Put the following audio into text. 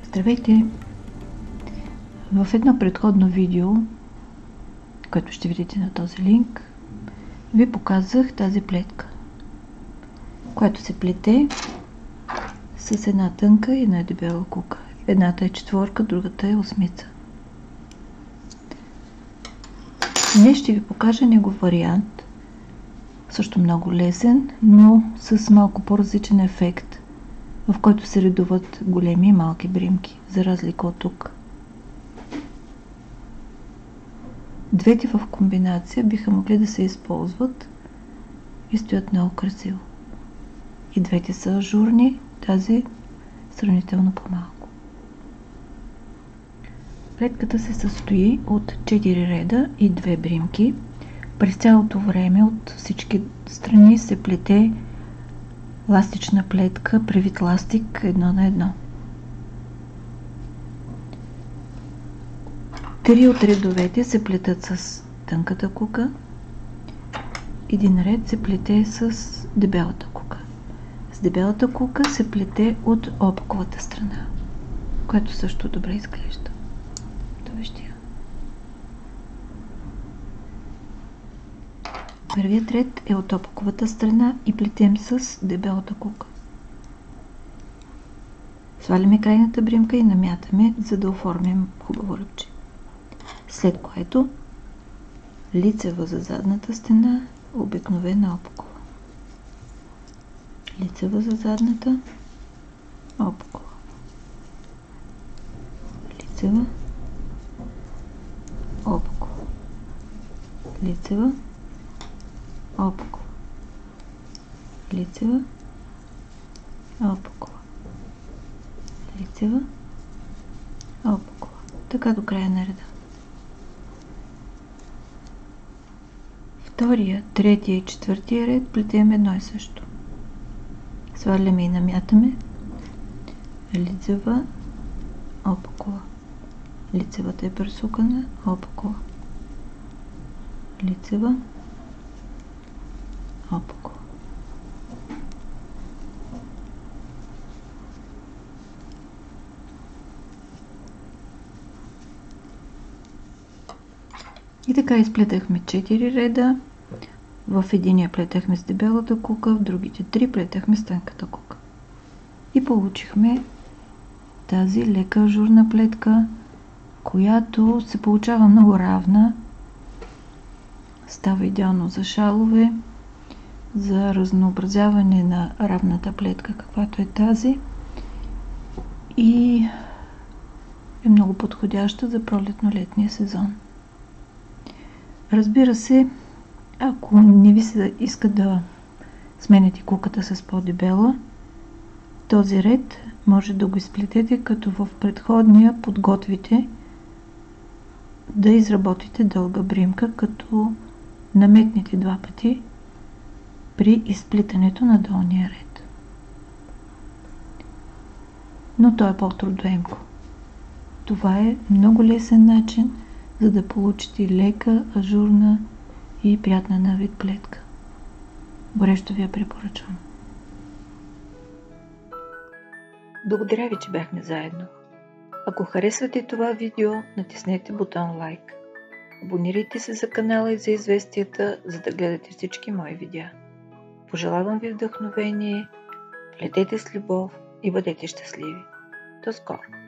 Здравейте! В едно предходно видео, което ще видите на този линк, ви показах тази плетка, която се плете с една тънка и една дебела кука. Едната е четворка, другата е осмица. Днес ще ви покажа негов вариант, също много лесен, но с малко по-различен ефект, в който се редуват големи и малки бримки, за разлика от тук. Двете в комбинация биха могли да се използват и стоят много красиво. И двете са ажурни, тази сравнително по-малко. Плетката се състои от 4 реда и 2 бримки. През цялото време от всички страни се плете ластична плетка, превит ластик 1 на 1. 3 от редовете се плетат с тънката кука, един ред се плете с дебелата кука. С дебелата кука се плете от опаковата страна, което също добре изглежда. Първият ред е от опаковата страна и плетем с дебелата кука. Сваляме крайната бримка и намятаме, за да оформим хубаво ръбче. След което лицева за задната стена, обикновена опакова. Лицева за задната, опакова. Лицева, опакова. Лицева, опакова. Лицева, опакова. Лицева, опакова. Така до края на реда. Втория, третия и четвъртия ред плетем едно и също. Сваляме и намятаме. Лицева, опакова. Лицевата е пресукана, опакова. Лицева, опакова. И така изплетахме 4 реда. В единия плетахме с дебелата кука, в другите 3 плетахме с тънката кука. И получихме тази лека ажурна плетка, която се получава много равна. Става идеално за шалове, за разнообразяване на равната плетка, каквато е тази, и е много подходяща за пролетно-летния сезон. Разбира се, ако не ви се иска да смените куката с по-дебела, този ред може да го изплетете, като в предходния подготвите да изработите дълга бримка, като наметнете 2 пъти при изплитането на долния ред. Но то е по-трудоемко. Това е много лесен начин, за да получите лека, ажурна и приятна на вид плетка. Горещо ви я препоръчвам. Благодаря ви, че бяхме заедно. Ако харесвате това видео, натиснете бутон лайк. Абонирайте се за канала и за известията, за да гледате всички мои видеа. Пожелавам ви вдъхновение, плетете с любов и бъдете щастливи. До скоро!